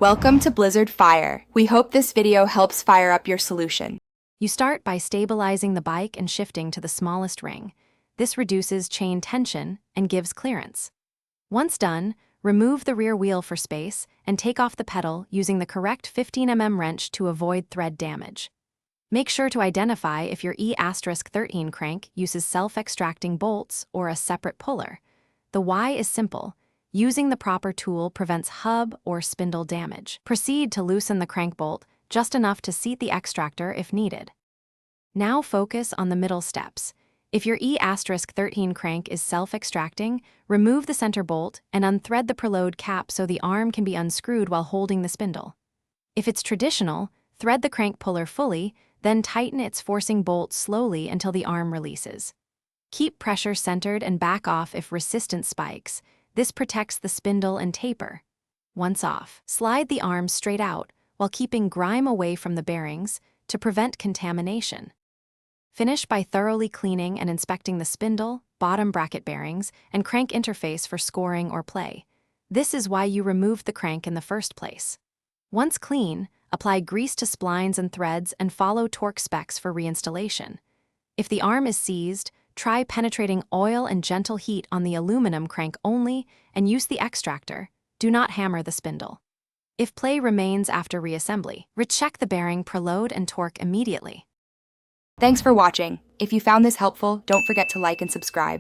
Welcome to Blizzard Fire. We hope this video helps fire up your solution. You start by stabilizing the bike and shifting to the smallest ring. This reduces chain tension and gives clearance. Once done, remove the rear wheel for space and take off the pedal using the correct 15 mm wrench to avoid thread damage. Make sure to identify if your E*13 crank uses self-extracting bolts or a separate puller. The why is simple. Using the proper tool prevents hub or spindle damage. Proceed to loosen the crank bolt, just enough to seat the extractor if needed. Now focus on the middle steps. If your E*13 crank is self-extracting, remove the center bolt and unthread the preload cap so the arm can be unscrewed while holding the spindle. If it's traditional, thread the crank puller fully, then tighten its forcing bolt slowly until the arm releases. Keep pressure centered and back off if resistance spikes. This protects the spindle and taper. Once off, slide the arm straight out while keeping grime away from the bearings to prevent contamination. Finish by thoroughly cleaning and inspecting the spindle, bottom bracket bearings, and crank interface for scoring or play. This is why you removed the crank in the first place. Once clean, apply grease to splines and threads and follow torque specs for reinstallation. If the arm is seized, try penetrating oil and gentle heat on the aluminum crank only and use the extractor. Do not hammer the spindle. If play remains after reassembly, recheck the bearing, preload, and torque immediately. Thanks for watching. If you found this helpful, don't forget to like and subscribe.